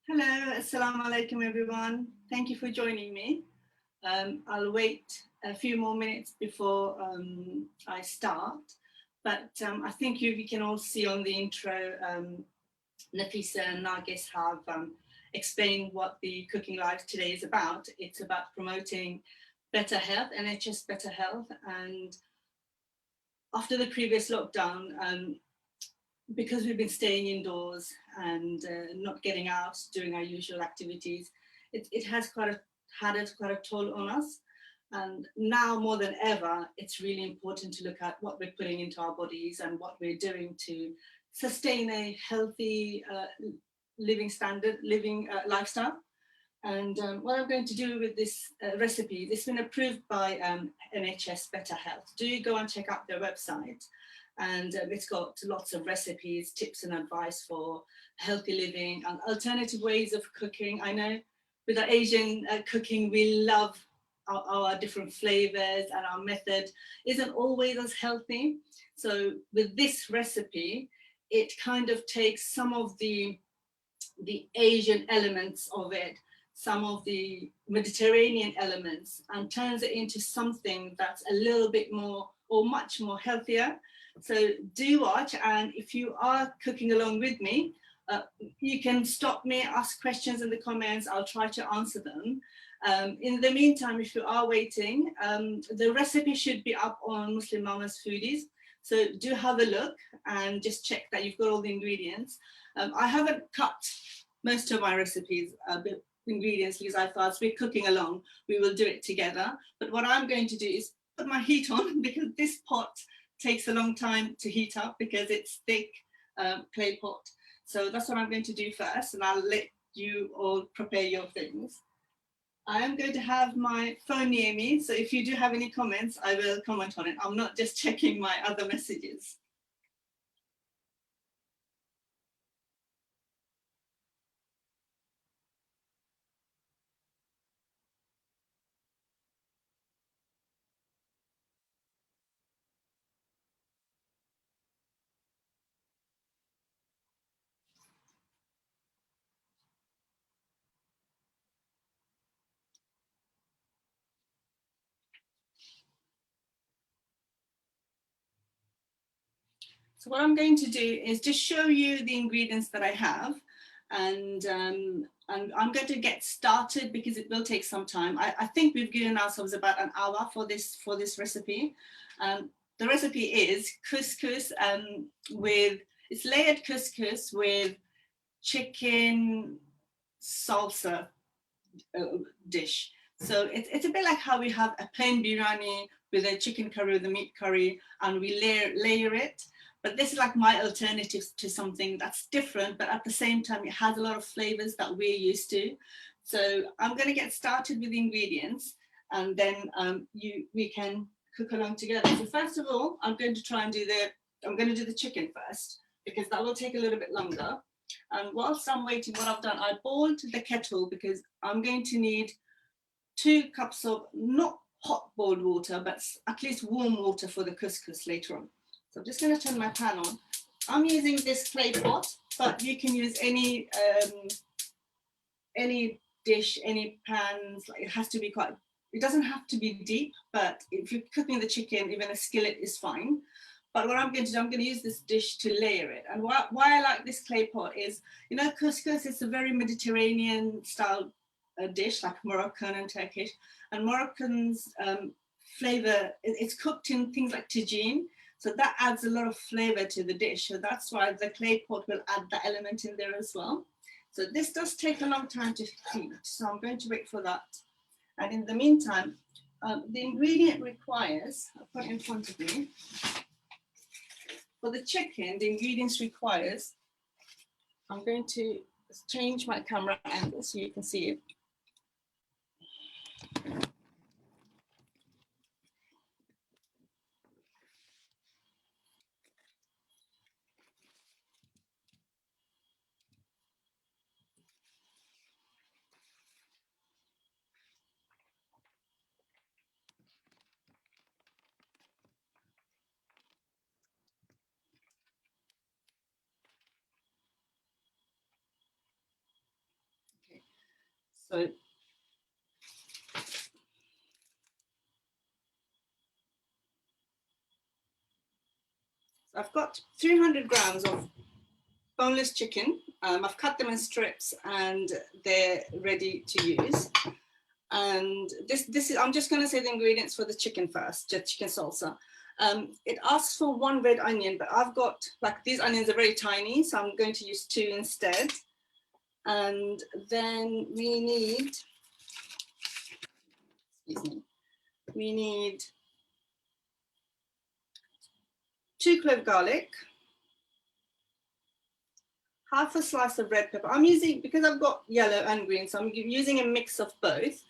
Hello, Assalamu alaikum everyone. Thank you for joining me. I'll wait a few more minutes before I start, but I think we can all see on the intro, Nafisa and Nargis have explained what the Cooking Live today is about. It's about promoting better health, NHS better health, and after the previous lockdown, because we've been staying indoors and not getting out, doing our usual activities, it has had quite a toll on us. And now more than ever, it's really important to look at what we're putting into our bodies and what we're doing to sustain a healthy living lifestyle. And what I'm going to do with this recipe, it's been approved by NHS Better Health. Do go and check out their website. And it's got lots of recipes, tips and advice for healthy living and alternative ways of cooking. I know with our Asian cooking, we love our different flavors, and our method isn't always as healthy. So with this recipe, it kind of takes some of the Asian elements of it, some of the Mediterranean elements, and turns it into something that's a little bit more or much more healthier. So do watch, and if you are cooking along with me, you can stop me, ask questions in the comments. I'll try to answer them. In the meantime, if you are waiting, the recipe should be up on Muslim Mama's Foodies. So do have a look and just check that you've got all the ingredients. I haven't cut most of my recipes, ingredients, because I thought as we're cooking along, we will do it together. But what I'm going to do is put my heat on, because this pot takes a long time to heat up because it's thick clay pot. So that's what I'm going to do first, and I'll let you all prepare your things. I am going to have my phone near me, so if you do have any comments, I will comment on it. I'm not just checking my other messages. So what I'm going to do is just show you the ingredients that I have, and I'm going to get started because it will take some time. I think we've given ourselves about an hour for this recipe. The recipe is couscous with, it's layered couscous with chicken salsa dish. So it's a bit like how we have a plain biryani with a chicken curry, with a meat curry, and we layer it. But this is like my alternative to something that's different, but at the same time, it has a lot of flavors that we're used to. So I'm going to get started with the ingredients, and then we can cook along together. So first of all, I'm going to do the chicken first, because that will take a little bit longer. And whilst I'm waiting, what I've done, I boiled the kettle because I'm going to need 2 cups of not hot boiled water, but at least warm water for the couscous later on. So I'm just going to turn my pan on. I'm using this clay pot, but you can use any dish, any pans. Like, it has to be quite, it doesn't have to be deep, but if you're cooking the chicken, even a skillet is fine. But what I'm going to do, I'm going to use this dish to layer it. And why I like this clay pot is, couscous is a very Mediterranean style dish, like Moroccan and Turkish. And Moroccan's flavor, it's cooked in things like tagine. So that adds a lot of flavor to the dish. So that's why the clay pot will add that element in there as well. So this does take a long time to heat. So I'm going to wait for that. And in the meantime, the ingredient requires, I'll put it in front of me. For the chicken, the ingredients requires, I'm going to change my camera angle so you can see it. So I've got 300 grams of boneless chicken. I've cut them in strips and they're ready to use. And this is, I'm just going to say the ingredients for the chicken first, the chicken salsa. It asks for 1 red onion, but I've got, like, these onions are very tiny, so I'm going to use 2 instead. And then we need, excuse me, we need 2 clove garlic, half a slice of red pepper. I'm using, because I've got yellow and green, so I'm using a mix of both.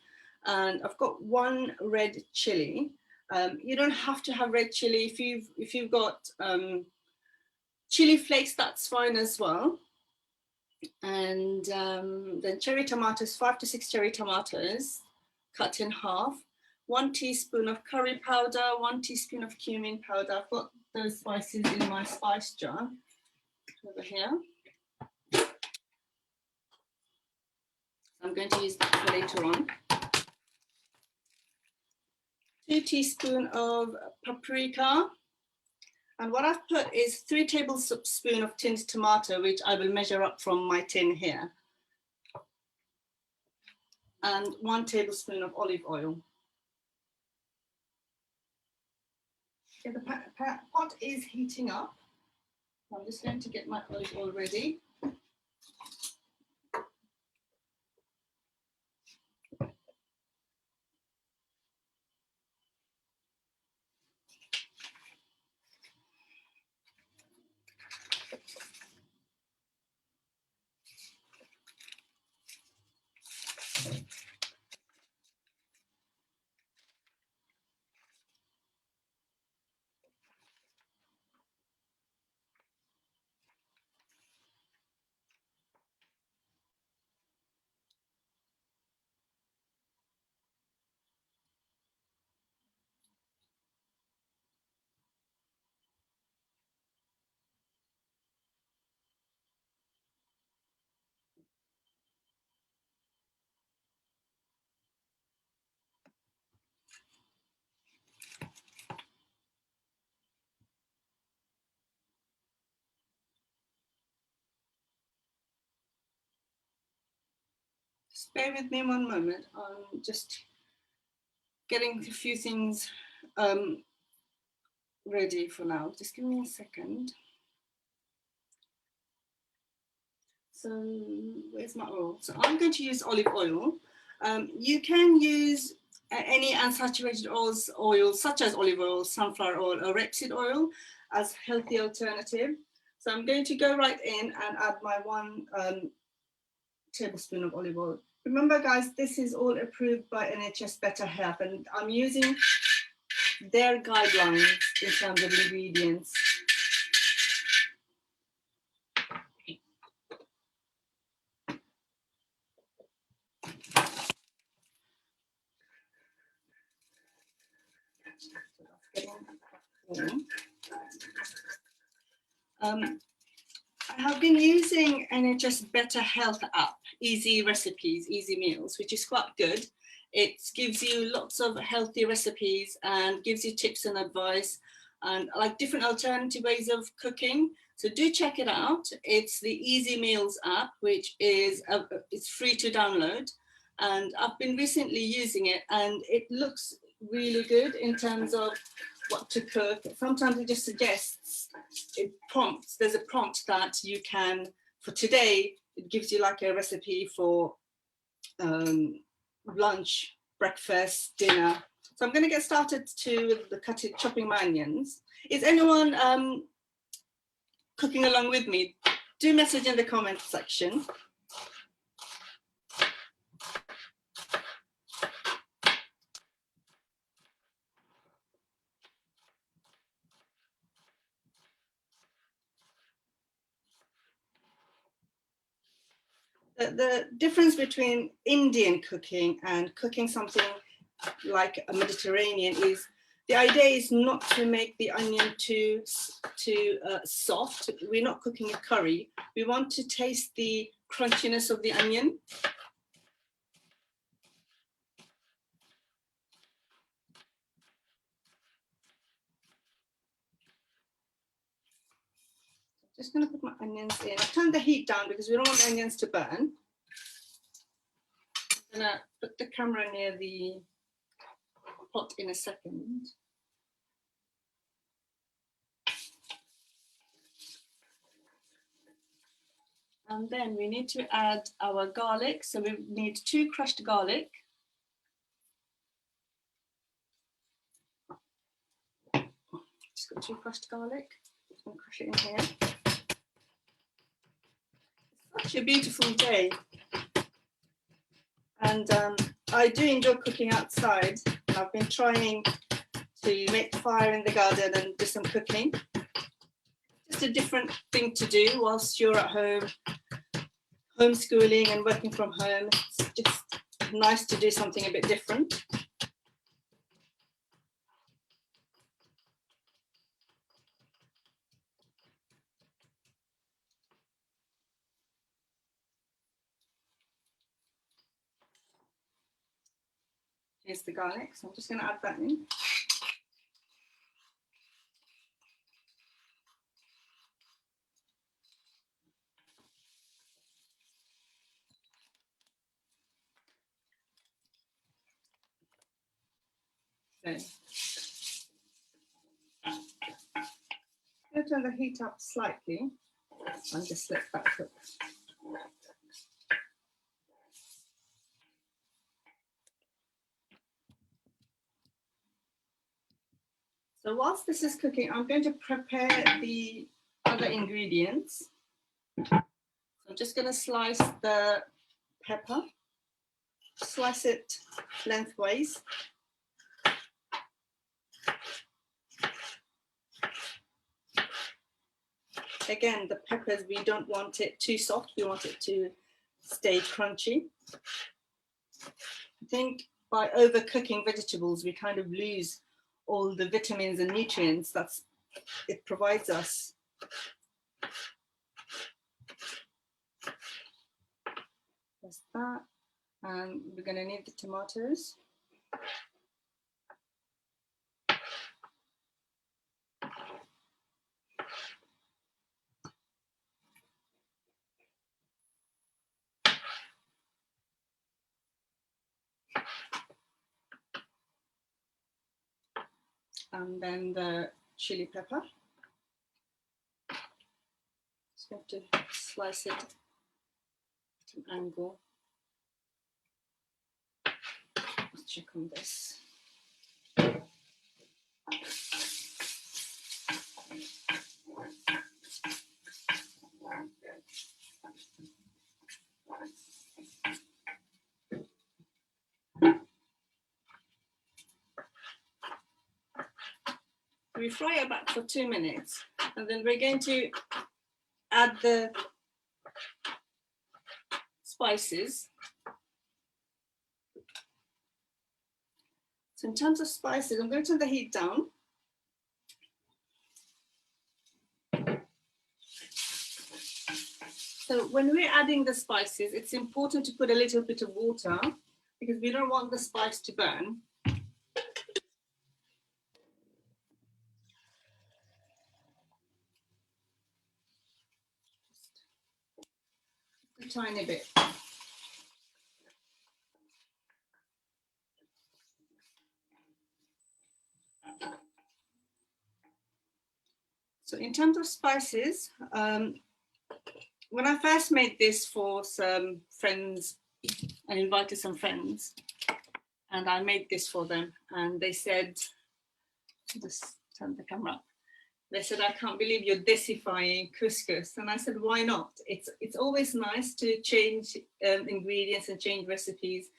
And I've got 1 red chili. You don't have to have red chili. If you've got chili flakes, that's fine as well. And then cherry tomatoes, 5 to 6 cherry tomatoes, cut in half. 1 teaspoon of curry powder, 1 teaspoon of cumin powder. I've got those spices in my spice jar over here. I'm going to use that for later on. 2 teaspoons of paprika. And what I've put is 3 tablespoons of tinned tomato, which I will measure up from my tin here. And 1 tablespoon of olive oil. Okay, the pot is heating up. I'm just going to get my olive oil ready. Just bear with me one moment. I'm just getting a few things ready for now. Just give me a second. So where's my oil? So I'm going to use olive oil. You can use any unsaturated oils such as olive oil, sunflower oil, or rapeseed oil as healthy alternative. So I'm going to go right in and add my 1 tablespoon of olive oil. Remember, guys, this is all approved by NHS Better Health, and I'm using their guidelines in terms of ingredients. I have been using NHS Better Health app, easy recipes, easy meals, which is quite good. It gives you lots of healthy recipes and gives you tips and advice and like different alternative ways of cooking. So do check it out. It's the Easy Meals app, which is it's free to download. And I've been recently using it and it looks really good in terms of what to cook. Sometimes it just suggests, there's a prompt that you can, for today, it gives you like a recipe for lunch, breakfast, dinner. So I'm going to get started with the chopping my onions. Is anyone cooking along with me? Do message in the comment section. The difference between Indian cooking and cooking something like a Mediterranean is the idea is not to make the onion too soft. We're not cooking a curry. We want to taste the crunchiness of the onion. Just going to put my onions in. I've turned the heat down because we don't want the onions to burn. I'm going to put the camera near the pot in a second. And then we need to add our garlic. So we need 2 crushed garlic. Just got 2 crushed garlic. I'm going to crush it in here. It's such a beautiful day. And I do enjoy cooking outside. I've been trying to make fire in the garden and do some cooking. Just a different thing to do whilst you're at home, homeschooling and working from home. It's just nice to do something a bit different. Here's the garlic, so I'm just going to add that in. So, I'm going to turn the heat up slightly and just let that cook. So whilst this is cooking, I'm going to prepare the other ingredients. So I'm just going to slice the pepper, slice it lengthways. Again, the peppers, we don't want it too soft, we want it to stay crunchy. I think by overcooking vegetables, we kind of lose all the vitamins and nutrients that it provides us. That's that. And we're going to need the tomatoes. And then the chili pepper. Just going to slice it at an angle. Let's check on this. We fry it back for 2 minutes, and then we're going to add the spices. So in terms of spices, I'm going to turn the heat down. So when we're adding the spices, it's important to put a little bit of water because we don't want the spice to burn. Just a tiny bit. So in terms of spices, when I first made this for some friends, I invited some friends and I made this for them, and they said, just turn the camera up. They said, I can't believe you're desifying couscous. And I said, why not? It's always nice to change ingredients and change recipes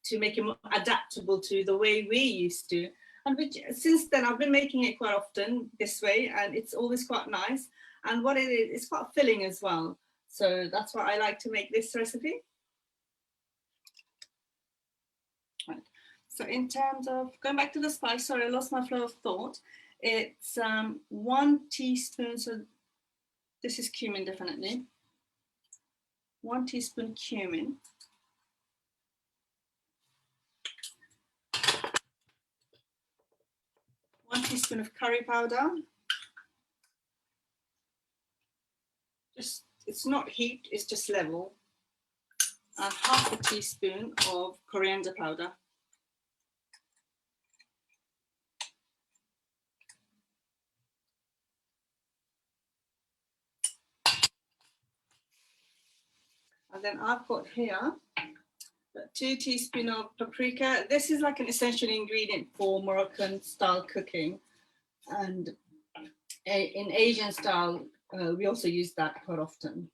to make it more adaptable to the way we used to. And since then, I've been making it quite often this way, and it's always quite nice. And what it is, it's quite filling as well. So that's why I like to make this recipe. Right. So in terms of, going back to the spice, sorry, I lost my flow of thought. It's 1 teaspoon, so this is cumin definitely. 1 teaspoon cumin. 1 teaspoon of curry powder. just, it's not heaped, it's just level. And half a teaspoon of coriander powder. And then I've got here 2 teaspoons of paprika. This is like an essential ingredient for Moroccan style cooking. And in Asian style, we also use that quite often.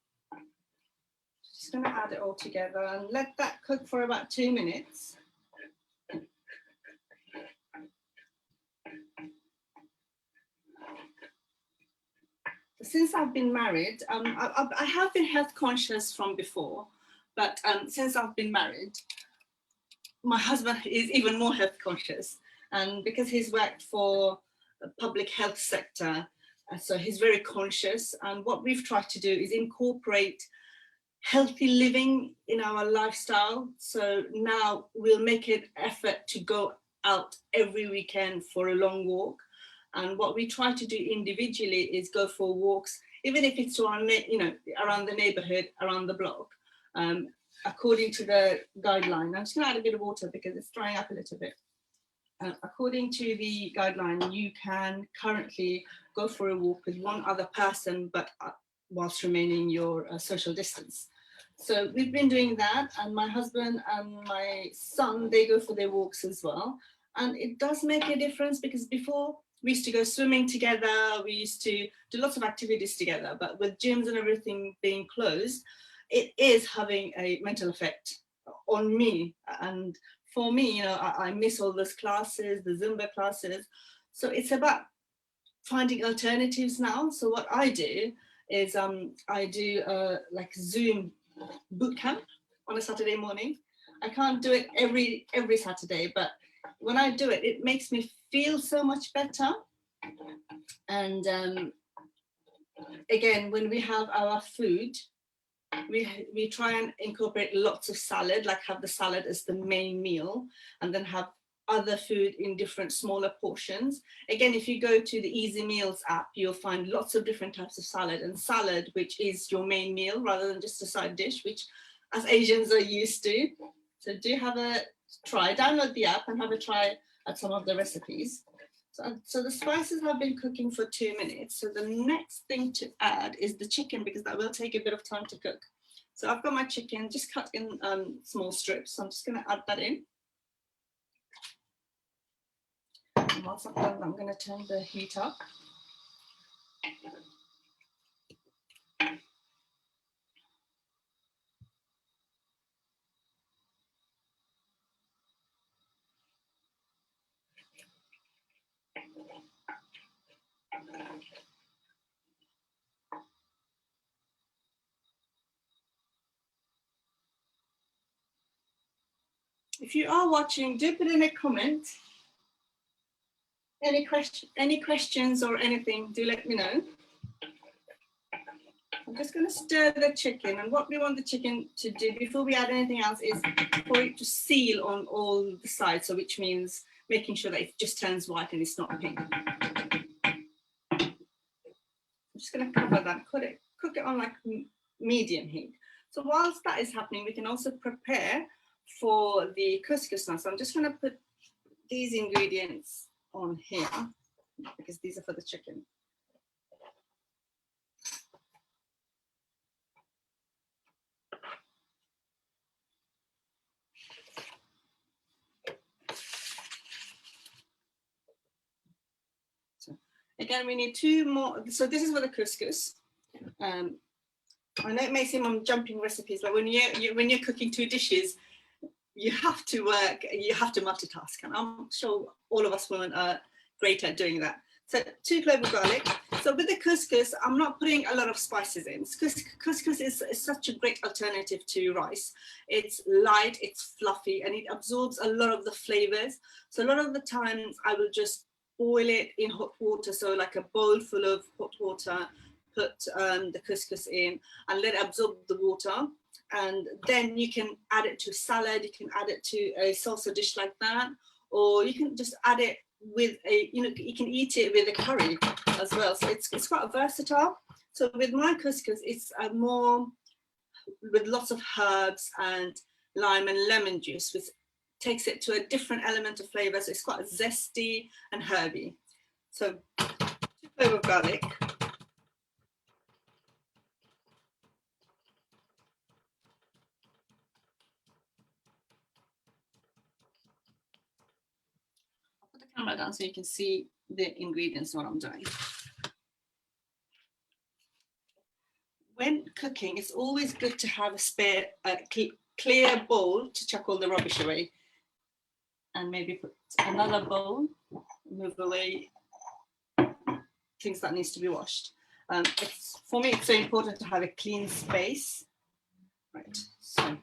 Just going to add it all together and let that cook for about 2 minutes. Since I've been married, I have been health conscious from before, but since I've been married, my husband is even more health conscious. And because he's worked for the public health sector, so he's very conscious. And what we've tried to do is incorporate healthy living in our lifestyle. So now we'll make an effort to go out every weekend for a long walk. And what we try to do individually is go for walks, even if it's around, around the neighborhood, around the block, according to the guideline. I'm just going to add a bit of water because it's drying up a little bit. According to the guideline, you can currently go for a walk with one other person, but whilst remaining your social distance. So we've been doing that, and my husband and my son, they go for their walks as well. And it does make a difference, because before we used to go swimming together, we used to do lots of activities together, but with gyms and everything being closed, it is having a mental effect on me. And for me, I miss all those classes, the Zumba classes. So it's about finding alternatives now. So what I do is I do like Zoom boot camp on a Saturday morning. I can't do it every Saturday, but when I do it, it makes me feel so much better. And again, when we have our food, we try and incorporate lots of salad, like have the salad as the main meal, and then have other food in different smaller portions. Again, if you go to the Easy Meals app, you'll find lots of different types of salad, and salad, which is your main meal rather than just a side dish, which as Asians are used to. So do have a try, download the app and have a try at some of the recipes. So the spices have been cooking for 2 minutes. So the next thing to add is the chicken, because that will take a bit of time to cook. So I've got my chicken just cut in small strips. So I'm just going to add that in. And once I've done that, I'm going to turn the heat up. If you are watching, do put in a comment. Any questions or anything, do let me know. I'm just going to stir the chicken, and what we want the chicken to do before we add anything else is for it to seal on all the sides, so which means making sure that it just turns white and it's not pink. I'm just going to cover that, cook it on like medium heat. So whilst that is happening, we can also prepare for the couscous now. So I'm just going to put these ingredients on here because these are for the chicken. So again, we need 2 more. So this is for the couscous. I know it may seem I'm jumping recipes, but when you're cooking 2 dishes, you have to work, you have to multitask, and I'm sure all of us women are great at doing that. So 2 cloves of garlic. So with the couscous, I'm not putting a lot of spices in. Couscous is such a great alternative to rice. It's light, it's fluffy, and it absorbs a lot of the flavors. So a lot of the times I will just boil it in hot water. So like a bowl full of hot water, put the couscous in and let it absorb the water. And then you can add it to salad, you can add it to a salsa dish like that, or you can just add it with a, you can eat it with a curry as well. So it's quite versatile. So with my couscous, it's more with lots of herbs and lime and lemon juice, which takes it to a different element of flavor. So it's quite zesty and herby. So 2 cloves of garlic. I'll put the camera down so you can see the ingredients, what I'm doing. When cooking, it's always good to have a spare, clear bowl to chuck all the rubbish away. And maybe put another bowl, move away things that needs to be washed. For me, it's so important to have a clean space. Right, so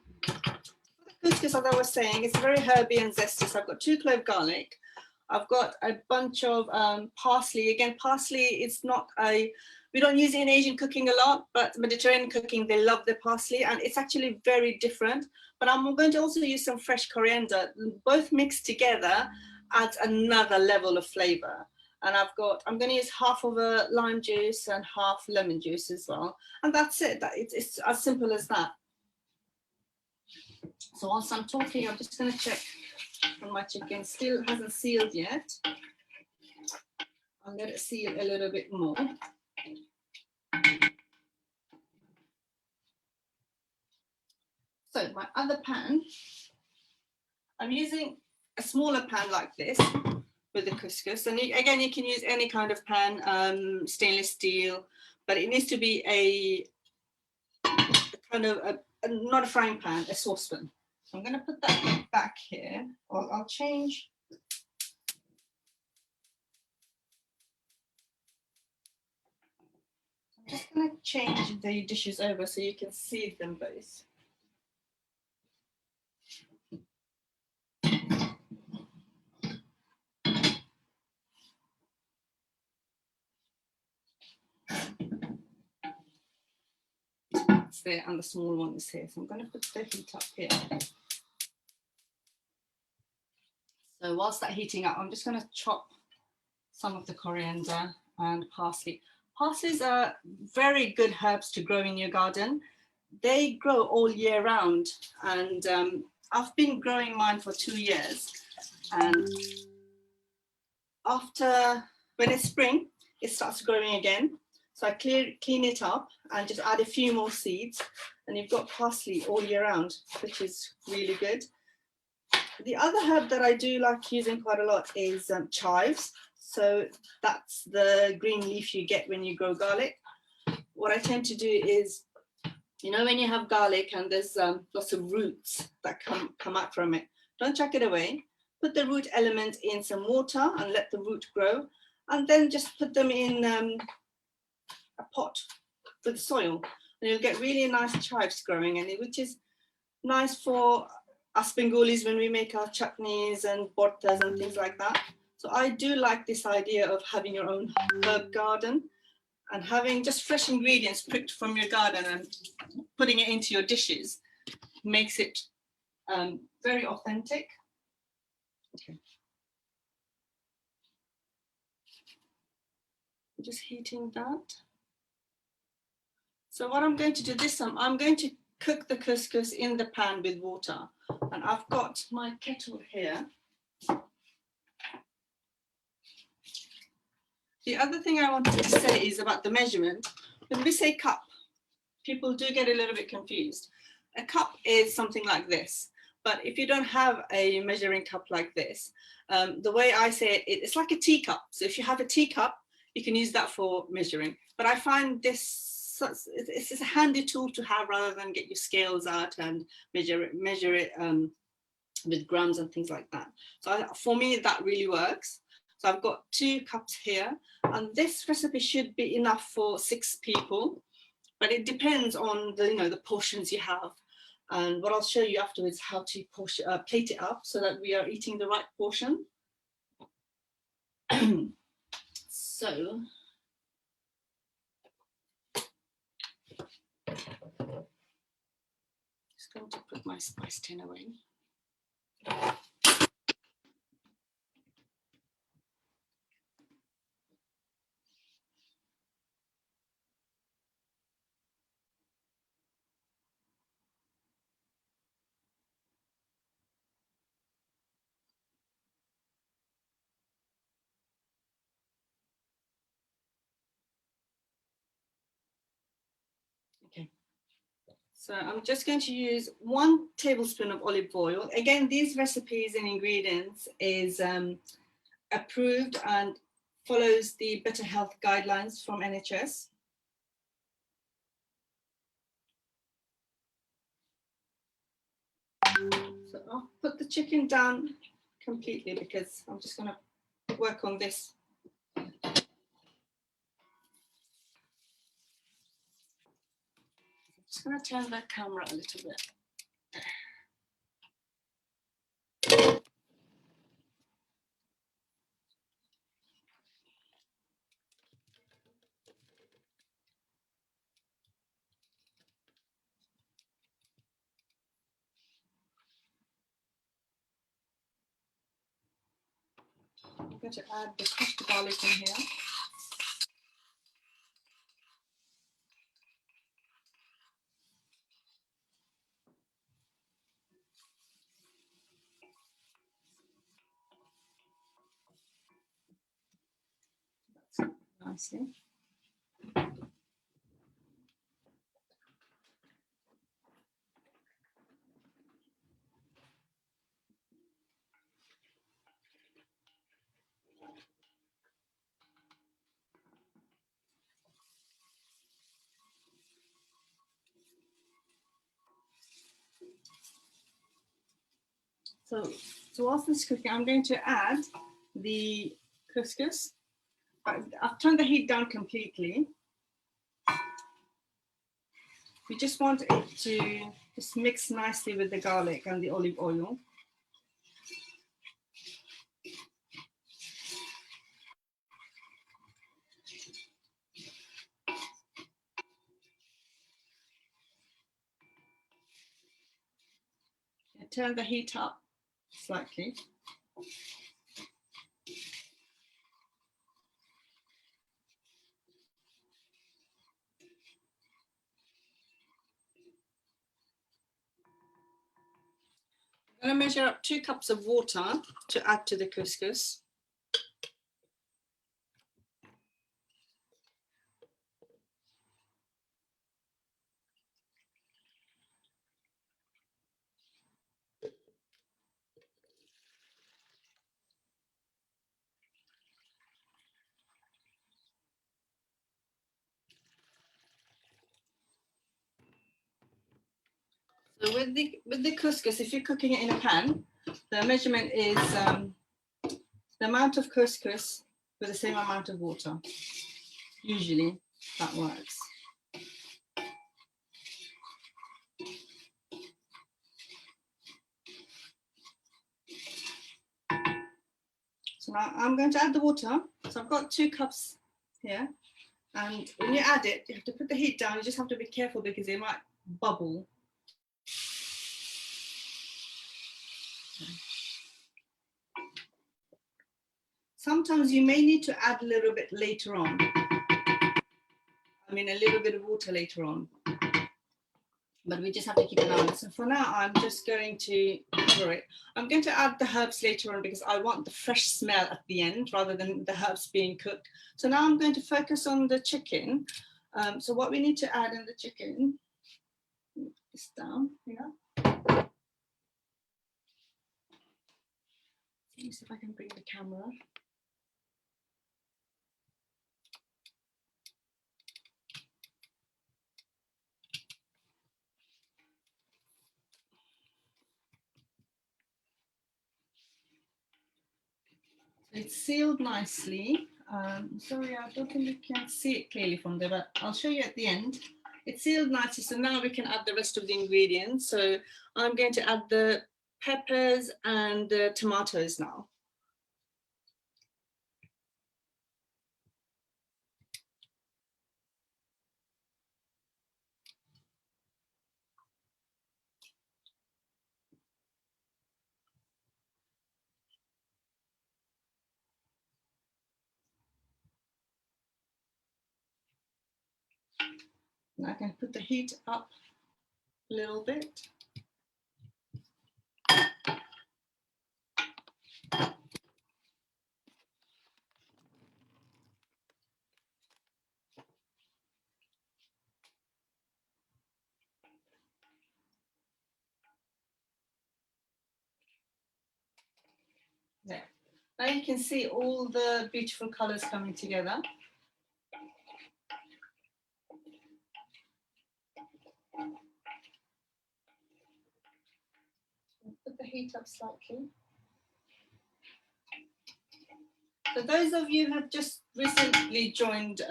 the couscous, as I was saying, it's very herby and zesty. So I've got 2 cloves garlic. I've got a bunch of parsley. Again, parsley is not we don't use it in Asian cooking a lot, but Mediterranean cooking, they love the parsley, and it's actually very different. But I'm going to also use some fresh coriander. Both mixed together adds another level of flavor. And I'm going to use half of a lime juice and half lemon juice as well. And that's it. It's as simple as that. So whilst I'm talking, I'm just going to check on my chicken. Still hasn't sealed yet. I'll let it seal a little bit more. So my other pan, I'm using a smaller pan like this with the couscous. And again, you can use any kind of pan, stainless steel, but it needs to be a kind of, not a frying pan, a saucepan. So I'm going to put that back here. I'll change. I'm just going to change the dishes over so you can see them both. It's there and the small one is here. So I'm going to put the heat up here. So whilst that's heating up, I'm just going to chop some of the coriander and parsley. Parsley's are very good herbs to grow in your garden. They grow all year round, and I've been growing mine for 2 years. And when it's spring, it starts growing again. So I clean it up and just add a few more seeds, and you've got parsley all year round, which is really good. The other herb that I do like using quite a lot is chives. So that's the green leaf you get when you grow garlic. What I tend to do is, you know, when you have garlic and there's lots of roots that come out from it, don't chuck it away. Put the root element in some water and let the root grow, and then just put them in a pot with soil, and you'll get really nice chives growing in it, which is nice for us Bengalis when we make our chutneys and bortas and things like that. So I do like this idea of having your own herb garden and having just fresh ingredients picked from your garden and putting it into your dishes makes it very authentic. Okay. I'm just heating that. So what I'm going to do this time, I'm going to cook the couscous in the pan with water. And I've got my kettle here. The other thing I wanted to say is about the measurement. When we say cup, people do get a little bit confused. A cup is something like this. But if you don't have a measuring cup like this, the way I say it, it's like a teacup. So if you have a teacup, you can use that for measuring. But I find this, it's a handy tool to have rather than get your scales out and measure it with grams and things like that. So for me, that really works. So I've got 2 cups here, and this recipe should be enough for 6 people, but it depends on the portions you have. And what I'll show you afterwards, how to plate it up so that we are eating the right portion. So just going to put my spice tin away. So I'm just going to use 1 tablespoon of olive oil. Again, these recipes and ingredients is approved and follows the Better Health guidelines from NHS. So I'll put the chicken down completely because I'm just going to work on this. Just going to turn the camera a little bit. I'm going to add the crushed garlic in here. That's nicely. So whilst this is cooking, I'm going to add the couscous. I've turned the heat down completely. We just want it to just mix nicely with the garlic and the olive oil. Turn the heat up slightly. I'm going to measure up 2 cups of water to add to the couscous. So with the couscous, if you're cooking it in a pan, the measurement is the amount of couscous with the same amount of water. Usually that works. So now I'm going to add the water. So I've got 2 cups here. And when you add it, you have to put the heat down. You just have to be careful because it might bubble. Sometimes you may need to add a little bit later on. I mean, a little bit of water later on. But we just have to keep an eye on it. So for now, I'm just going to cover it. I'm going to add the herbs later on because I want the fresh smell at the end rather than the herbs being cooked. So now I'm going to focus on the chicken. So what we need to add in the chicken is down here. Let me see if I can bring the camera. It's sealed nicely. Sorry, I don't think you can see it clearly from there, but I'll show you at the end. It's sealed nicely, so now we can add the rest of the ingredients. So I'm going to add the peppers and the tomatoes now. And I can put the heat up a little bit. There. Now you can see all the beautiful colours coming together. Put the heat up slightly. For those of you who have just recently joined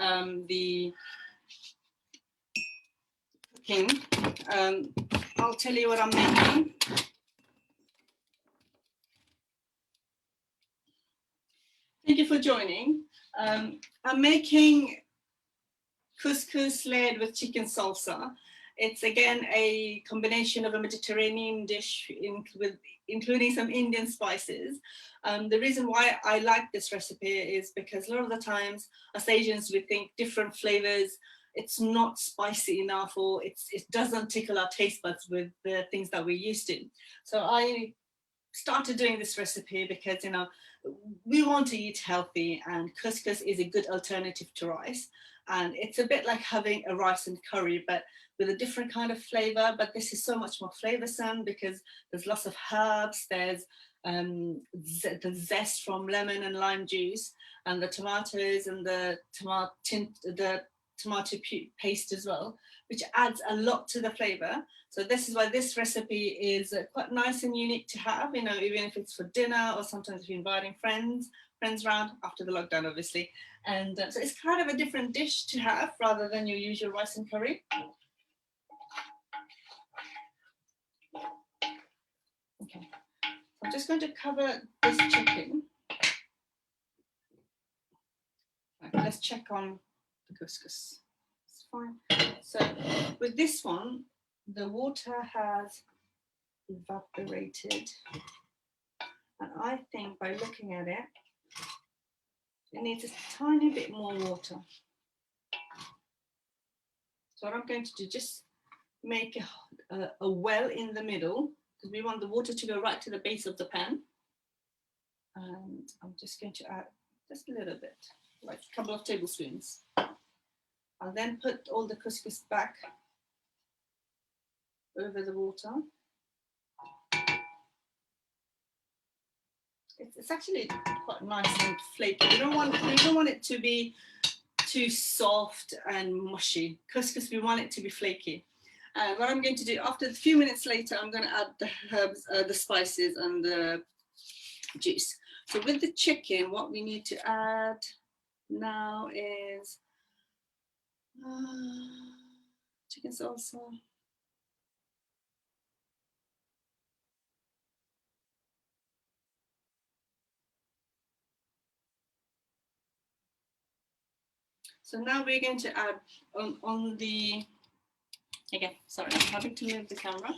the cooking, I'll tell you what I'm making. Thank you for joining. I'm making couscous layered with chicken salsa. It's again a combination of a Mediterranean dish including some Indian spices. The reason why I like this recipe is because a lot of the times as Asians we think different flavors, it's not spicy enough, or it doesn't tickle our taste buds with the things that we're used to. So I started doing this recipe because, you know, we want to eat healthy, and couscous is a good alternative to rice. And it's a bit like having a rice and curry, but with a different kind of flavor. But this is so much more flavorsome because there's lots of herbs, there's the zest from lemon and lime juice, and the tomatoes and the tomato paste as well, which adds a lot to the flavor. So this is why this recipe is quite nice and unique to have, you know, even if it's for dinner or sometimes if you're inviting friends around after the lockdown, obviously. And so it's kind of a different dish to have rather than your usual rice and curry. Okay, I'm just going to cover this chicken. Right, let's check on the couscous. It's fine. So with this one, the water has evaporated, and I think by looking at it, it needs a tiny bit more water. So what I'm going to do, just make a well in the middle, because we want the water to go right to the base of the pan. And I'm just going to add just a little bit, like a couple of tablespoons. I'll then put all the couscous back over the water. It's actually quite nice and flaky. We don't want it to be too soft and mushy. Couscous, we want it to be flaky. And what I'm going to do, after a few minutes later, I'm going to add the herbs, the spices and the juice. So with the chicken, what we need to add now is chicken salsa. So now we're going to add on the, again, sorry, I'm having to move the camera.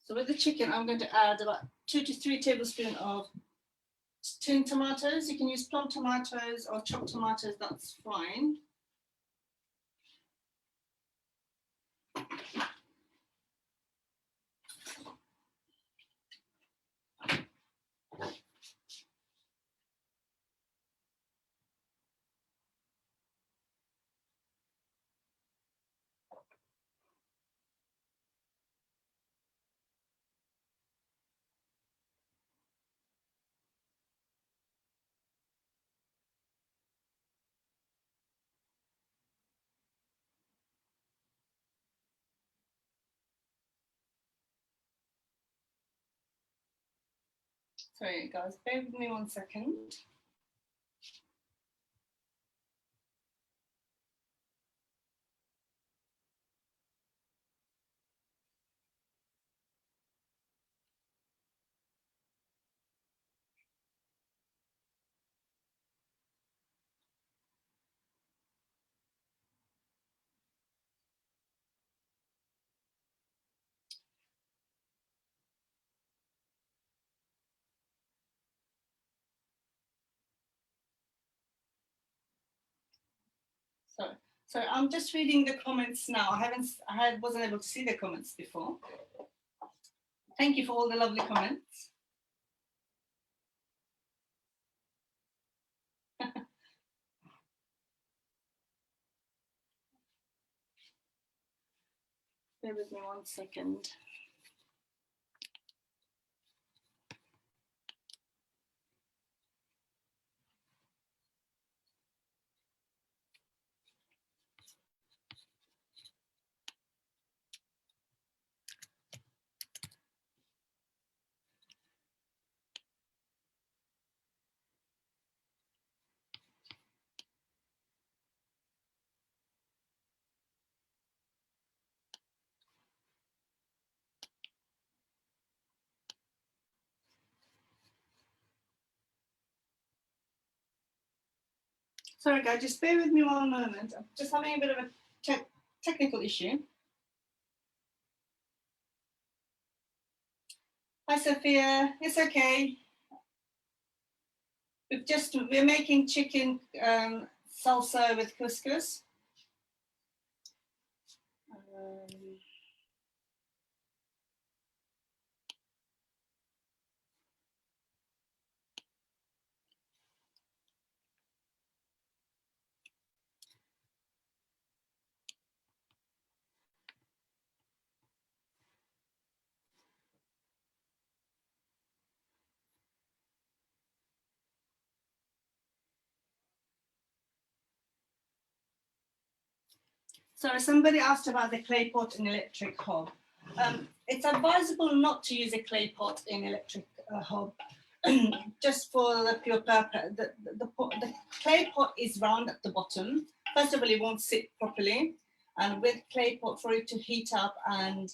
So with the chicken, I'm going to add about 2 to 3 tablespoons of tinned tomatoes. You can use plum tomatoes or chopped tomatoes, that's fine. Sorry guys, bear with me 1 second. So I'm just reading the comments now. I wasn't able to see the comments before. Thank you for all the lovely comments. Bear with me 1 second. Sorry guys, just bear with me one moment. I'm just having a bit of a technical issue. Hi Sophia, it's okay. We're making chicken salsa with couscous. Sorry, somebody asked about the clay pot and electric hob. It's advisable not to use a clay pot in electric hob, just for the pure purpose. The clay pot is round at the bottom. First of all, it won't sit properly. And with clay pot, for it to heat up and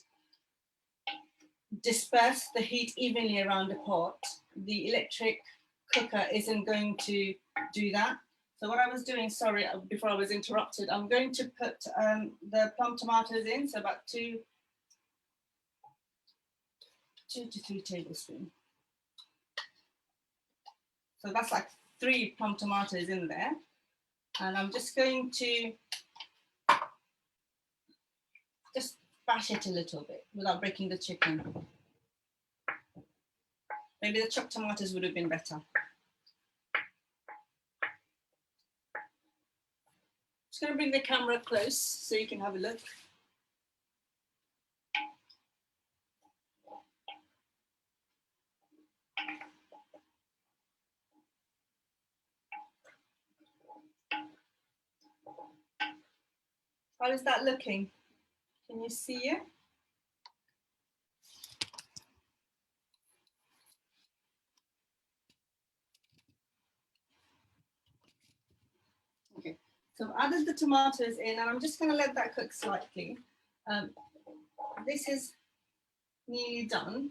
disperse the heat evenly around the pot, the electric cooker isn't going to do that. So what I was doing, sorry, before I was interrupted, I'm going to put the plum tomatoes in, so about 2 to 3 tablespoons. So that's like 3 plum tomatoes in there. And I'm just going to just bash it a little bit without breaking the chicken. Maybe the chopped tomatoes would have been better. Just going to bring the camera close so you can have a look. How is that looking? Can you see it? Okay, so I've added the tomatoes in and I'm just going to let that cook slightly. This is nearly done.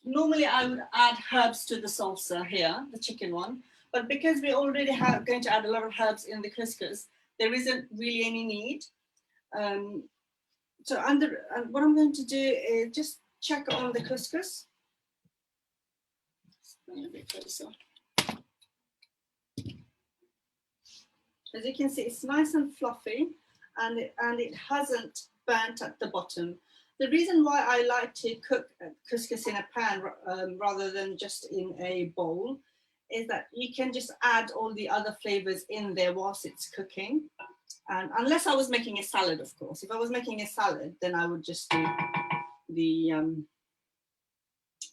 Normally I would add herbs to the salsa here, the chicken one, but because we already have going to add a lot of herbs in the couscous, there isn't really any need. So what I'm going to do is just check on the couscous. Bring it a bit closer. As you can see, it's nice and fluffy, and it hasn't burnt at the bottom. The reason why I like to cook couscous in a pan rather than just in a bowl is that you can just add all the other flavors in there whilst it's cooking. And unless I was making a salad, of course. If I was making a salad, then I would just do the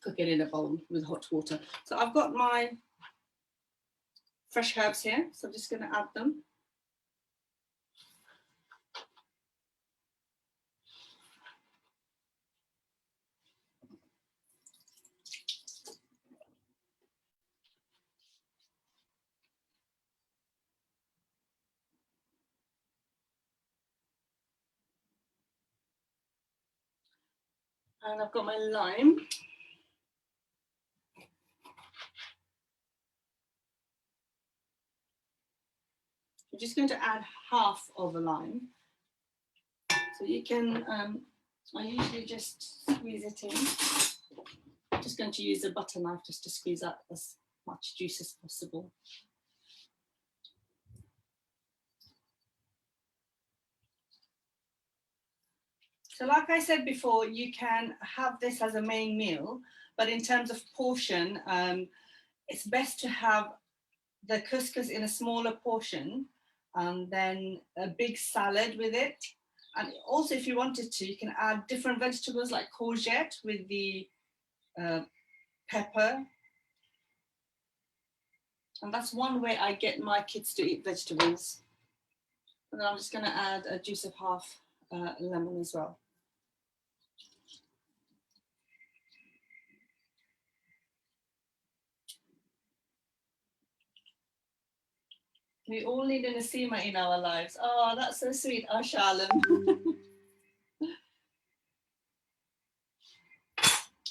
cook it in a bowl with hot water. So I've got my fresh herbs here, so I'm just going to add them. And I've got my lime. I'm just going to add half of a lime. So you can, I usually just squeeze it in. I'm just going to use a butter knife just to squeeze out as much juice as possible. So like I said before, you can have this as a main meal, but in terms of portion, it's best to have the couscous in a smaller portion and then a big salad with it. And also if you wanted to, you can add different vegetables like courgette with the pepper. And that's one way I get my kids to eat vegetables. And then I'm just going to add a juice of half lemon as well. We all need a Nasima in our lives. Oh, that's so sweet, Ashalam.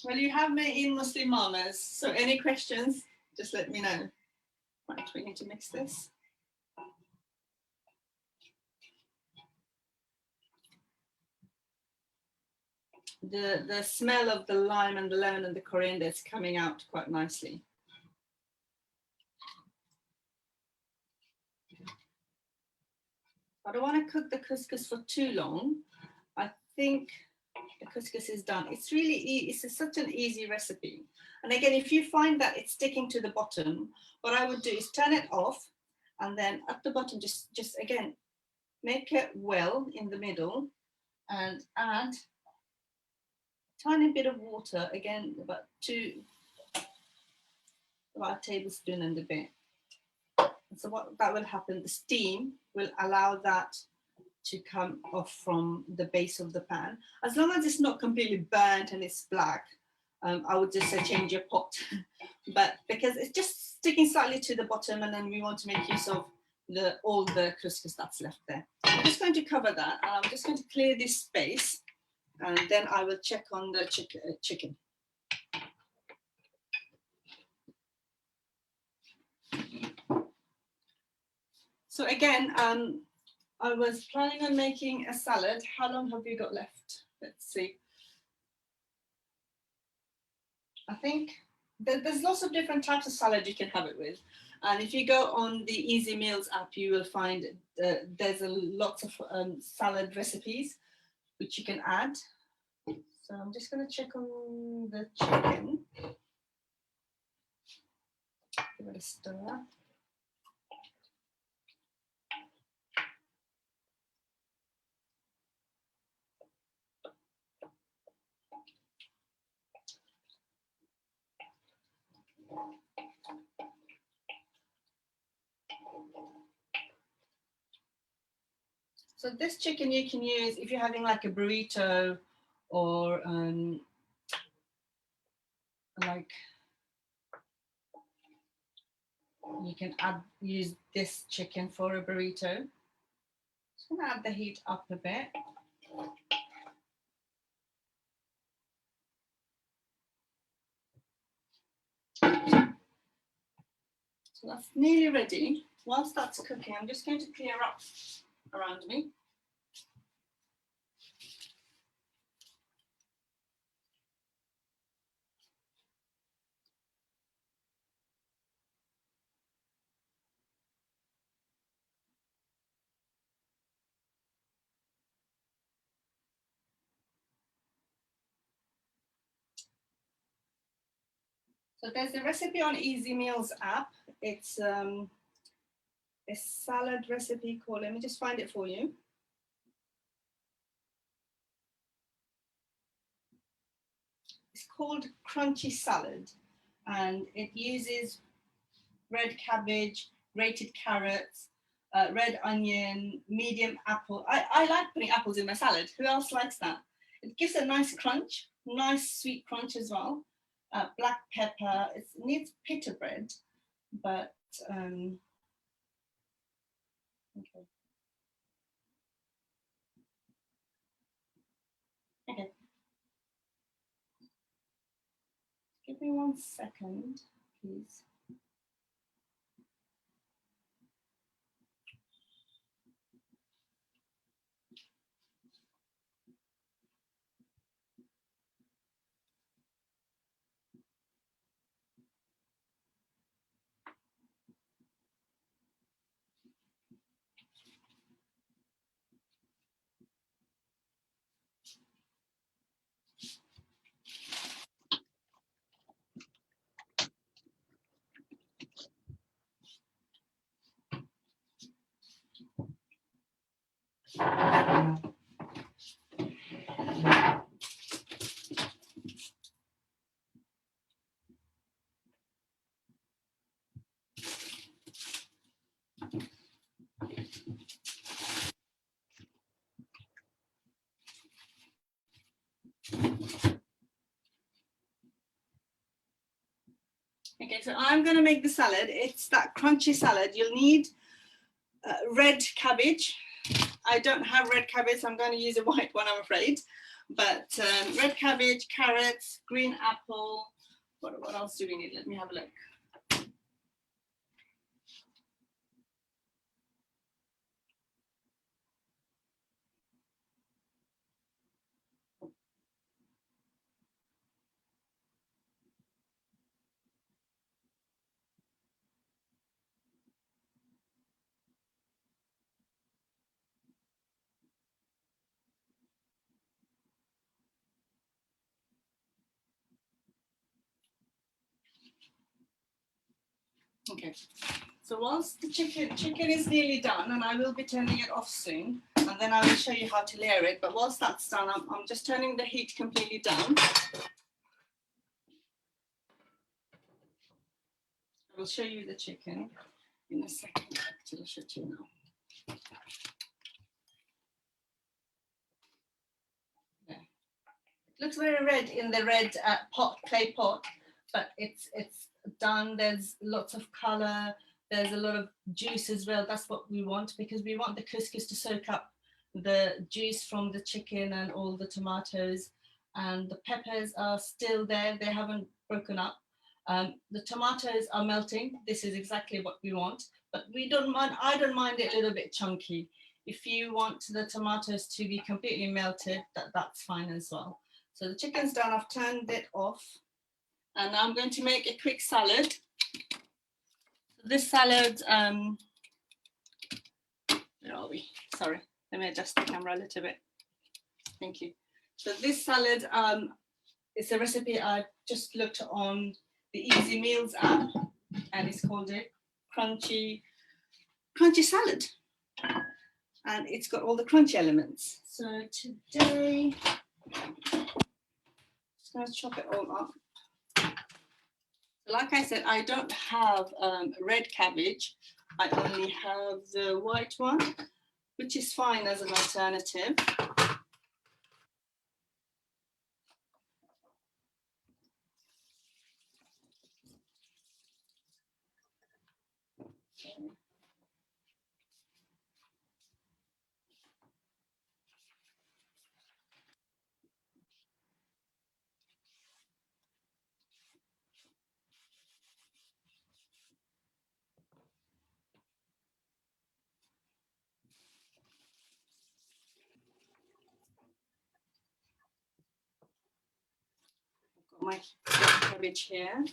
Well, you have me in Muslim mamas, so any questions, just let me know. Right, we need to mix this. The smell of the lime and the lemon and the coriander is coming out quite nicely. I don't want to cook the couscous for too long. I think the couscous is done. It's really it's such an easy recipe. And again, if you find that it's sticking to the bottom, what I would do is turn it off, and then at the bottom, just again, make it well in the middle and add a tiny bit of water, again, about a tablespoon and a bit. So what that will happen, the steam will allow that to come off from the base of the pan. As long as it's not completely burnt and it's black, I would just say change your pot. But because it's just sticking slightly to the bottom, and then we want to make use of all the couscous that's left there. I'm just going to cover that, and I'm just going to clear this space, and then I will check on the chicken. So again, I was planning on making a salad. How long have you got left? Let's see. I think there's lots of different types of salad you can have it with. And if you go on the Easy Meals app, you will find there's lots of salad recipes which you can add. So I'm just going to check on the chicken. Give it a stir. So this chicken you can use if you're having like a burrito, or like you can use this chicken for a burrito. Just gonna add the heat up a bit. So that's nearly ready. Whilst that's cooking, I'm just going to clear up around me. So there's a recipe on Easy Meals app. It's a salad recipe called, let me just find it for you. It's called Crunchy Salad, and it uses red cabbage, grated carrots, red onion, medium apple. I like putting apples in my salad. Who else likes that? It gives a nice crunch, nice sweet crunch as well. Black pepper, it needs pita bread, but okay. Okay. Give me 1 second, please. Okay, so I'm going to make the salad. It's that crunchy salad. You'll need red cabbage. I don't have red cabbage, so I'm going to use a white one, I'm afraid. But red cabbage, carrots, green apple. What else do we need? Let me have a look. Okay. So whilst the chicken is nearly done, and I will be turning it off soon, and then I will show you how to layer it. But whilst that's done, I'm just turning the heat completely down. I will show you the chicken in a second. I'll show you now. Yeah. It looks very red in the red clay pot, but it's done. There's lots of color. There's a lot of juice as well. That's what we want, because we want the couscous to soak up the juice from the chicken and all the tomatoes, and the peppers are still there. They haven't broken up. The tomatoes are melting. This is exactly what we want, but we don't mind. I don't mind it a little bit chunky. If you want the tomatoes to be completely melted, that's fine as well. So the chicken's done. I've turned it off, and now I'm going to make a quick salad. This salad, where are we? Sorry, let me adjust the camera a little bit. Thank you. So this salad is a recipe I just looked on the Easy Meals app, and it's called it crunchy salad, and it's got all the crunchy elements. So today, just going to chop it all up. Like I said, I don't have red cabbage. I only have the white one, which is fine as an alternative. I've got my cabbage here.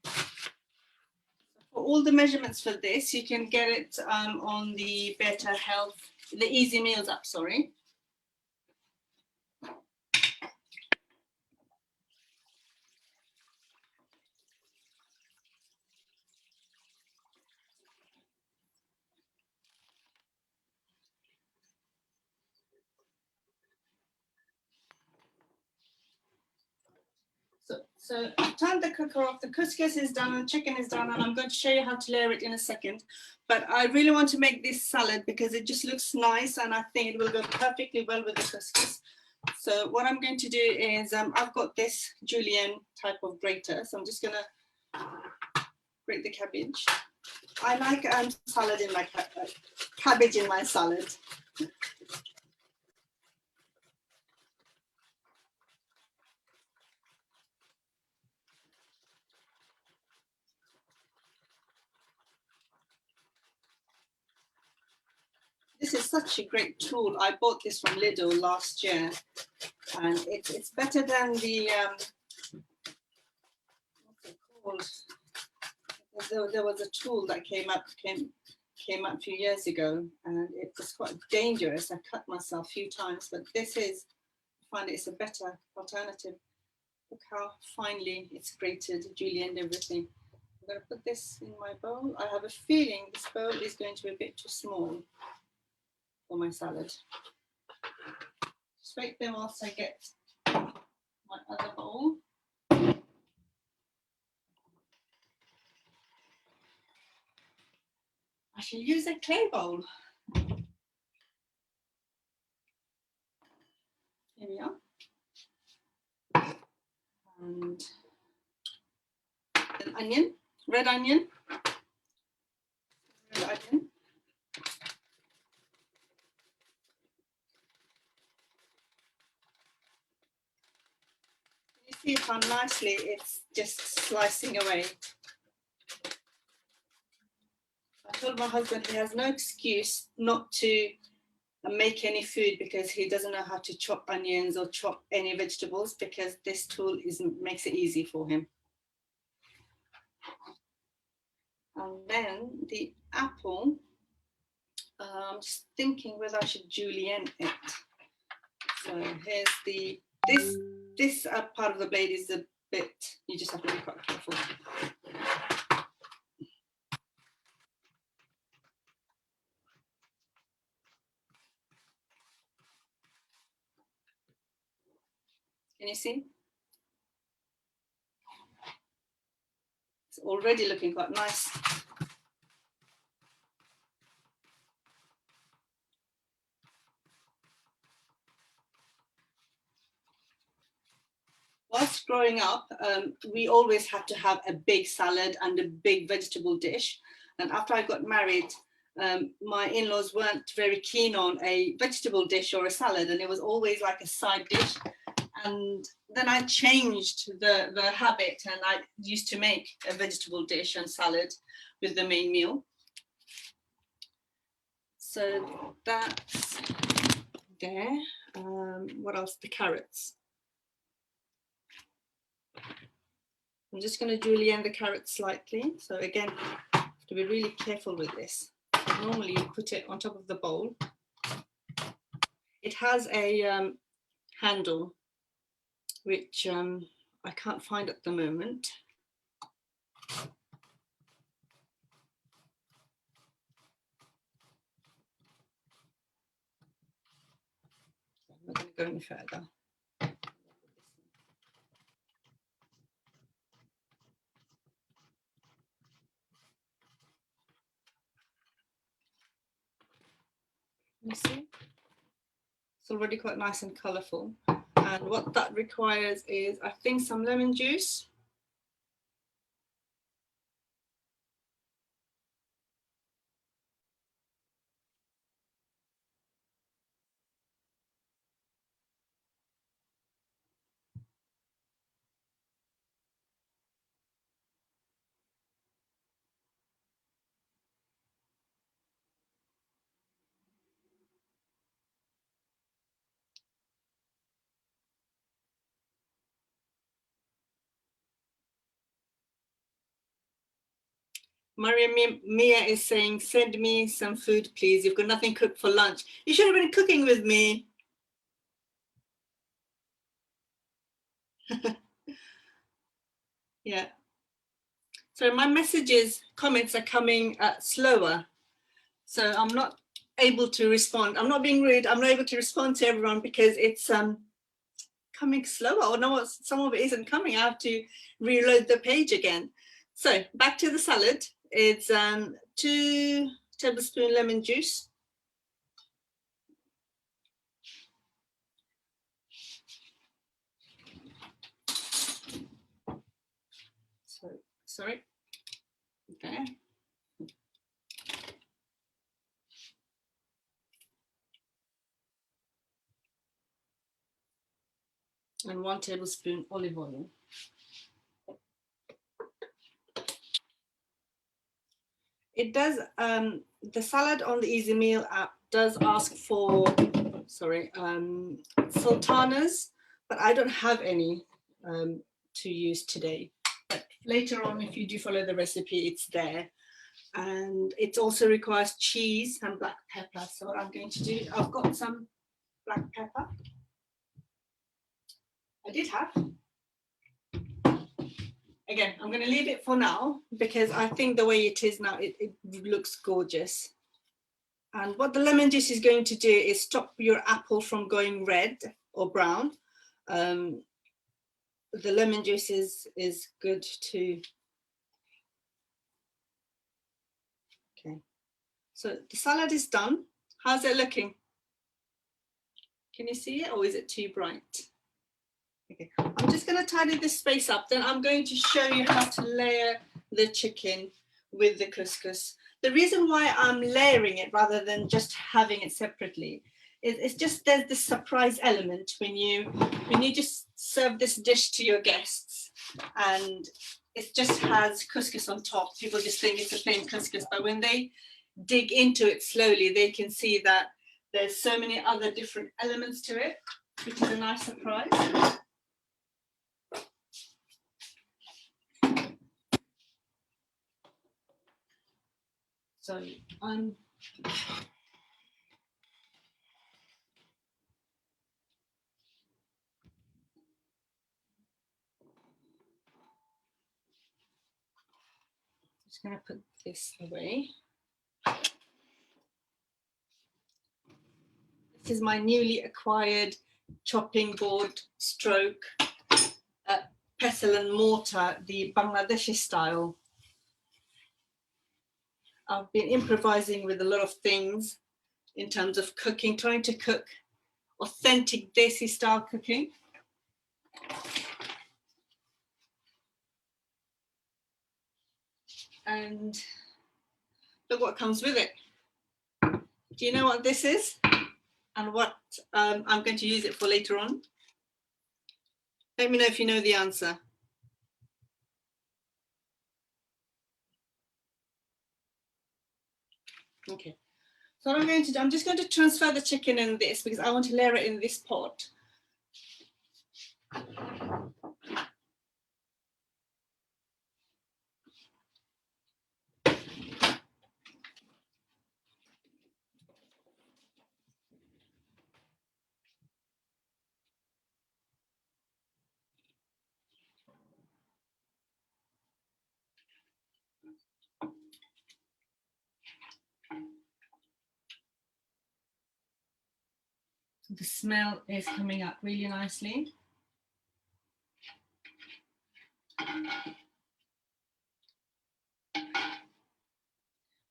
For all the measurements for this, you can get it on the Better Health, the Easy Meals app, sorry. So I've turned the cooker off, the couscous is done, and chicken is done, and I'm going to show you how to layer it in a second. But I really want to make this salad because it just looks nice, and I think it will go perfectly well with the couscous. So what I'm going to do is, I've got this julienne type of grater, so I'm just going to grate the cabbage. I like salad in my cabbage in my salad. This is such a great tool. I bought this from Lidl last year, and it's better than the what's it called? There was a tool that came up a few years ago, and it was quite dangerous. I cut myself a few times, but this is, I find it's a better alternative. Look how finely it's grated, julienne, and everything. I'm going to put this in my bowl. I have a feeling this bowl is going to be a bit too small for my salad. Just wait there whilst I get my other bowl. I shall use a clay bowl. Here we are. And an onion, red onion. Red onion. You see how nicely it's just slicing away. I told my husband he has no excuse not to make any food because he doesn't know how to chop onions or chop any vegetables, because this tool makes it easy for him. And then the apple, I'm just thinking whether I should julienne it. So here's this part of the blade is a bit, you just have to be quite careful. Can you see? It's already looking quite nice. Whilst growing up, we always had to have a big salad and a big vegetable dish. And after I got married, my in-laws weren't very keen on a vegetable dish or a salad, and it was always like a side dish. And then I changed the habit, and I used to make a vegetable dish and salad with the main meal. So that's there. What else? The carrots. I'm just going to julienne the carrots slightly. So again, have to be really careful with this. Normally you put it on top of the bowl. It has a handle, which I can't find at the moment. I'm not going to go any further. You see? It's already quite nice and colourful. And what that requires is, I think, some lemon juice. Maria Mia is saying, send me some food, please. You've got nothing cooked for lunch. You should have been cooking with me. Yeah. So my messages, comments are coming slower. So I'm not able to respond. I'm not being rude. I'm not able to respond to everyone because it's coming slower. Or no, some of it isn't coming. I have to reload the page again. So back to the salad. It's 2 tablespoons lemon juice. So, sorry. Okay. And 1 tablespoon olive oil. It does, the salad on the Easy Meal app does ask for, sorry, sultanas, but I don't have any to use today. But later on, if you do follow the recipe, it's there. And it also requires cheese and black pepper. So what I'm going to do, I've got some black pepper. I did have. Again, I'm going to leave it for now because I think the way it is now, it looks gorgeous. And what the lemon juice is going to do is stop your apple from going red or brown. The lemon juice is good to. Okay, so the salad is done. How's it looking? Can you see it, or is it too bright? Okay, I'm just going to tidy this space up. Then I'm going to show you how to layer the chicken with the couscous. The reason why I'm layering it rather than just having it separately is it's just there's this surprise element when you just serve this dish to your guests and it just has couscous on top. People just think it's a plain couscous, but when they dig into it slowly, they can see that there's so many other different elements to it, which is a nice surprise. So I'm just going to put this away. This is my newly acquired chopping board stroke pestle and mortar, the Bangladeshi style. I've been improvising with a lot of things in terms of cooking, trying to cook authentic Desi style cooking. And look what comes with it. Do you know what this is? And what I'm going to use it for later on? Let me know if you know the answer. Okay. So what I'm going to do, I'm just going to transfer the chicken in this because I want to layer it in this pot. The smell is coming up really nicely. I'm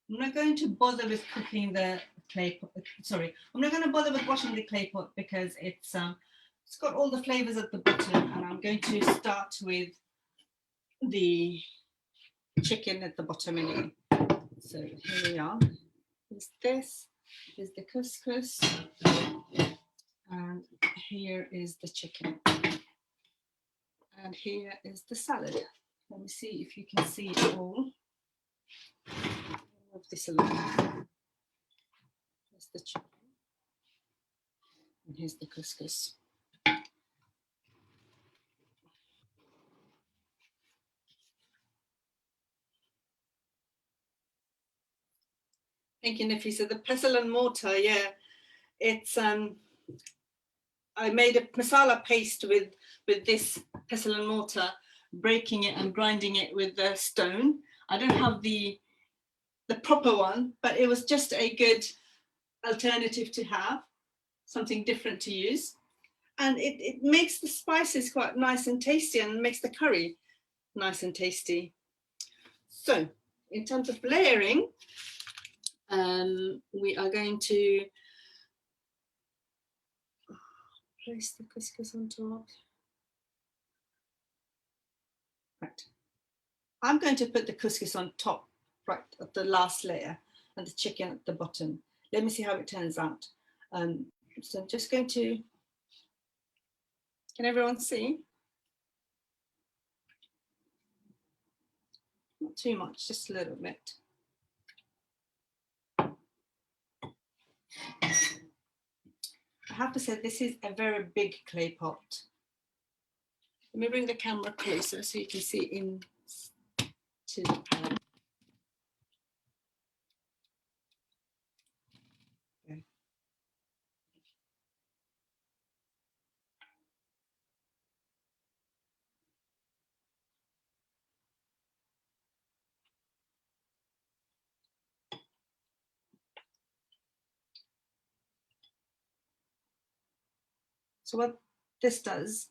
not going to bother with cooking the clay pot. Sorry, I'm not going to bother with washing the clay pot because it's got all the flavors at the bottom, and I'm going to start with the chicken at the bottom anyway. So here we are. Here's this. Here's the couscous, and here is the chicken, and here is the salad. Let me see if you can see it all. Move this along. Here's the chicken, and here's the couscous. Thank you, Nafisa. The pestle and mortar, yeah, it's I made a masala paste with this pestle and mortar, breaking it and grinding it with the stone. I don't have the proper one, but it was just a good alternative to have, something different to use. And it makes the spices quite nice and tasty and makes the curry nice and tasty. So in terms of layering, we are going to place the couscous on top. Right. I'm going to put the couscous on top, right at the last layer, and the chicken at the bottom. Let me see how it turns out. So I'm just going to, can everyone see? Not too much, just a little bit. I have to say, this is a very big clay pot. Let me bring the camera closer so you can see into the pan. Okay. So what this does,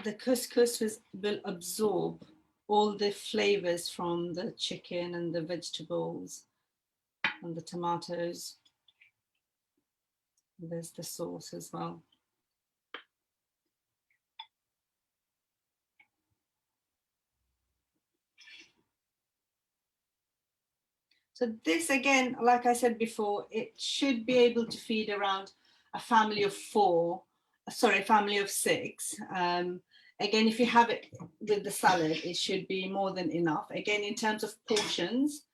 the couscous will absorb all the flavors from the chicken and the vegetables and the tomatoes. There's the sauce as well. So this, again, like I said before, it should be able to feed around a family of a family of 6. Again, if you have it with the salad, it should be more than enough. Again, in terms of portions,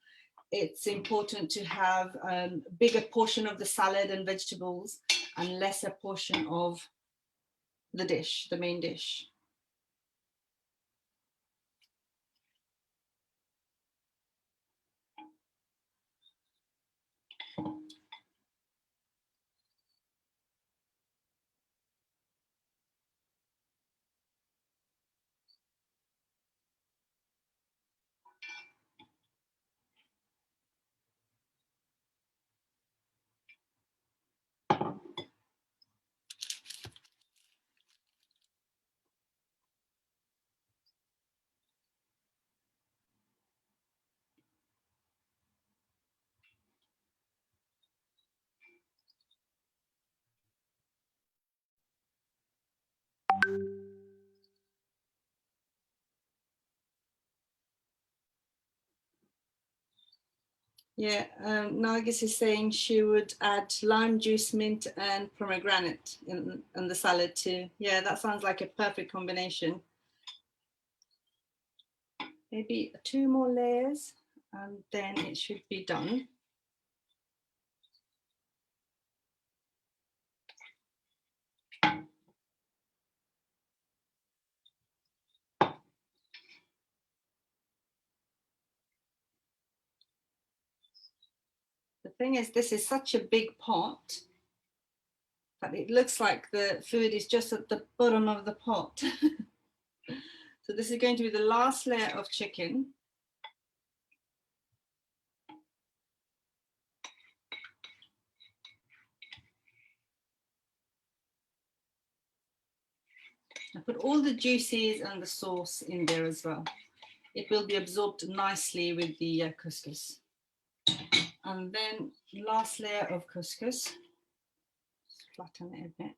it's important to have a bigger portion of the salad and vegetables and lesser portion of the dish, the main dish. Yeah, Nargis is saying she would add lime juice, mint and pomegranate in the salad too. Yeah, that sounds like a perfect combination. Maybe 2 more layers and then it should be done. The thing is, this is such a big pot that it looks like the food is just at the bottom of the pot. So this is going to be the last layer of chicken. I put all the juices and the sauce in there as well. It will be absorbed nicely with the couscous. And then last layer of couscous. Flatten it a bit.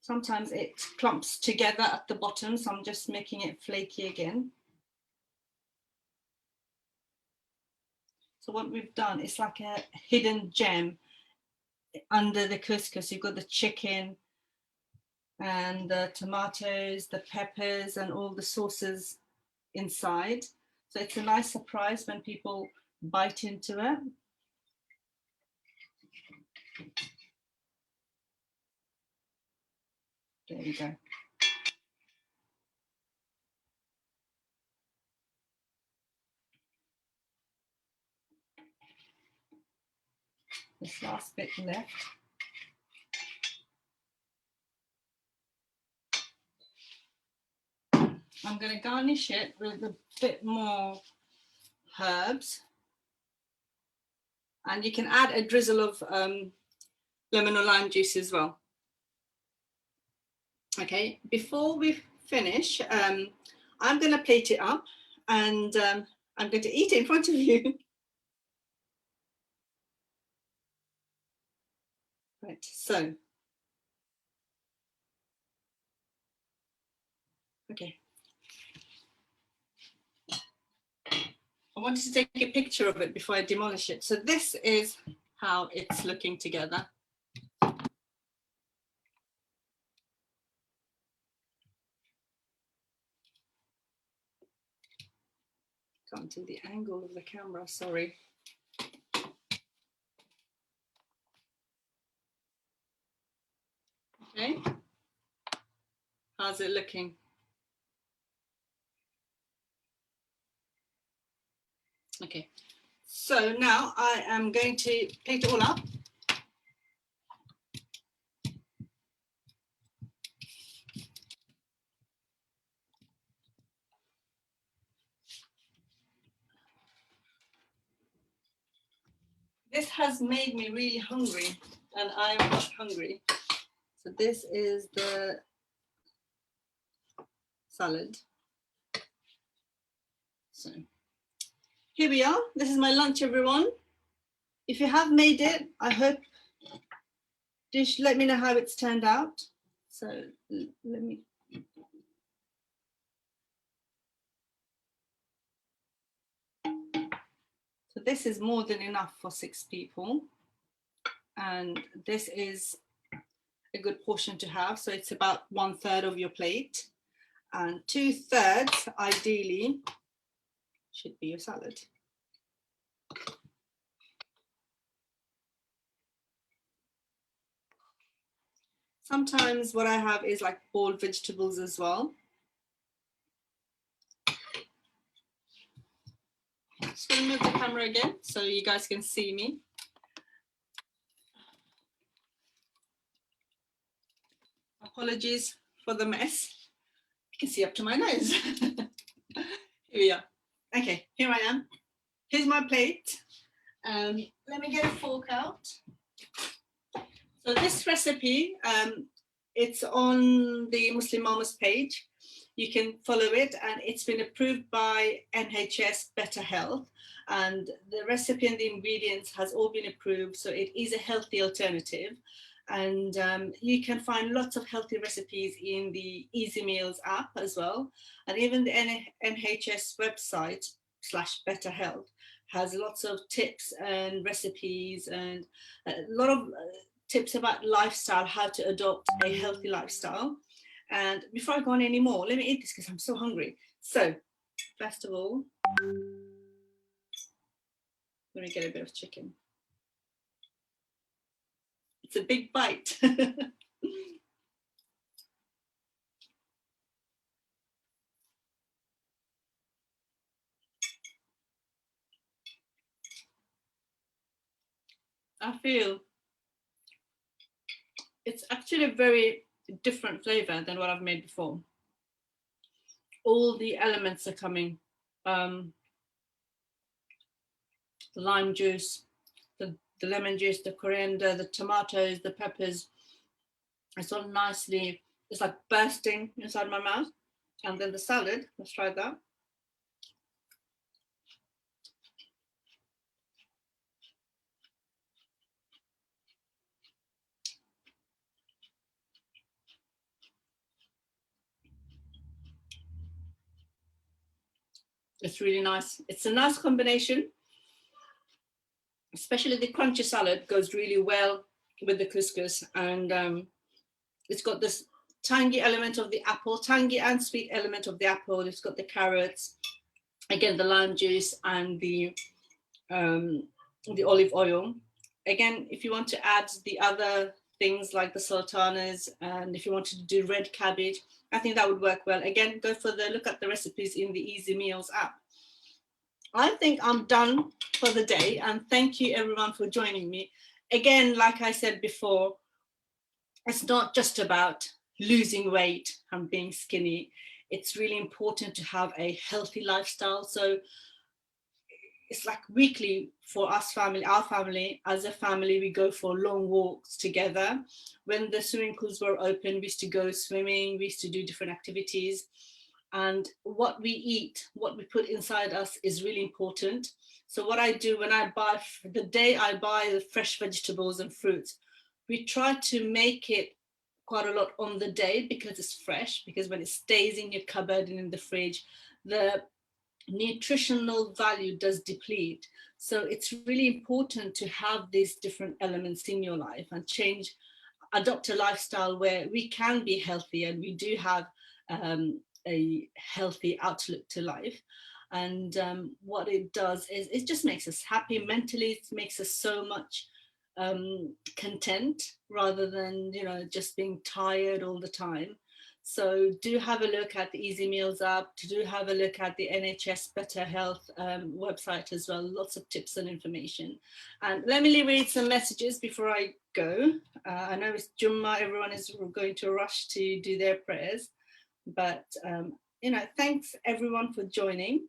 Sometimes it clumps together at the bottom, so I'm just making it flaky again. So what we've done is like a hidden gem under the couscous. You've got the chicken and the tomatoes, the peppers, and all the sauces inside. So it's a nice surprise when people bite into it. There we go. This last bit left. I'm going to garnish it with a bit more herbs. And you can add a drizzle of lemon or lime juice as well. Okay, before we finish, I'm going to plate it up and I'm going to eat it in front of you. Right, so. Okay. I wanted to take a picture of it before I demolish it. So this is how it's looking together. Can't do the angle of the camera, sorry. Okay. How's it looking? Okay. So now I am going to plate it all up. This has made me really hungry and I'm not hungry. So this is the salad. So here we are. This is my lunch, everyone. If you have made it, I hope you should let me know how it's turned out. So let me. So this is more than enough for 6 people. And this is a good portion to have. So it's about 1/3 of your plate. And 2/3, ideally, should be your salad. Sometimes what I have is like boiled vegetables as well. Just going to move the camera again so you guys can see me. Apologies for the mess. You can see up to my nose. Here we are. Okay, here I am. Here's my plate. Let me get a fork out. So this recipe, it's on the Muslim Mamas page. You can follow it and it's been approved by NHS Better Health and the recipe and the ingredients has all been approved. So it is a healthy alternative. And you can find lots of healthy recipes in the Easy Meals app as well. And even the NHS website / Better Health has lots of tips and recipes and a lot of tips about lifestyle, how to adopt a healthy lifestyle. And before I go on any more, let me eat this because I'm so hungry. So first of all, let me get a bit of chicken. It's a big bite. I feel it's actually a very different flavor than what I've made before. All the elements are coming. The lime juice, the lemon juice, the coriander, the tomatoes, the peppers. It's all nicely, it's like bursting inside my mouth. And then the salad, let's try that. It's really nice. It's a nice combination, especially the crunchy salad goes really well with the couscous. And it's got this tangy element of the apple, tangy and sweet element of the apple. It's got the carrots, again, the lime juice and the olive oil. Again, if you want to add the other things like the sultanas, and if you wanted to do red cabbage, I think that would work well. Again, look at the recipes in the Easy Meals app. I think I'm done for the day, and thank you everyone for joining me. Again, like I said before, it's not just about losing weight and being skinny. It's really important to have a healthy lifestyle. So it's like weekly for us family, our family, as a family, we go for long walks together. When the swimming pools were open, we used to go swimming, we used to do different activities. And what we eat, what we put inside us is really important. So what I do when I buy, the day I buy the fresh vegetables and fruits, we try to make it quite a lot on the day because it's fresh, because when it stays in your cupboard and in the fridge, the nutritional value does deplete. So it's really important to have these different elements in your life and adopt a lifestyle where we can be healthy and we do have a healthy outlook to life. And what it does is it just makes us happy mentally. It makes us so much content rather than just being tired all the time. So do have a look at the Easy Meals app. Do have a look at the NHS Better Health website as well. Lots of tips and information. And let me read some messages before I go. I know it's Jummah. Everyone is going to rush to do their prayers. But, thanks everyone for joining.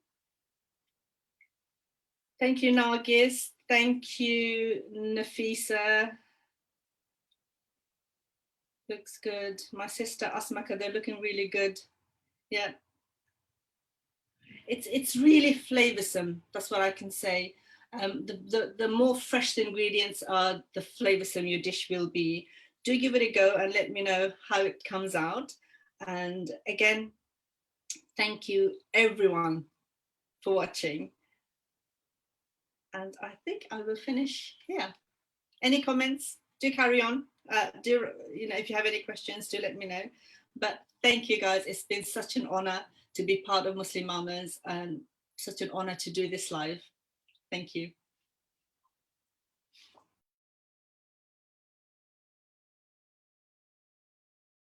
Thank you, Nargis. Thank you, Nafisa. Looks good. My sister Asmaka, they're looking really good. Yeah. It's really flavoursome. That's what I can say. The more fresh the ingredients are, the flavoursome your dish will be. Do give it a go and let me know how it comes out. And again, thank you everyone for watching. And I think I will finish here. Any comments? Do carry on. If you have any questions, do let me know. But thank you guys. It's been such an honor to be part of Muslim Mamas and such an honor to do this live. Thank you.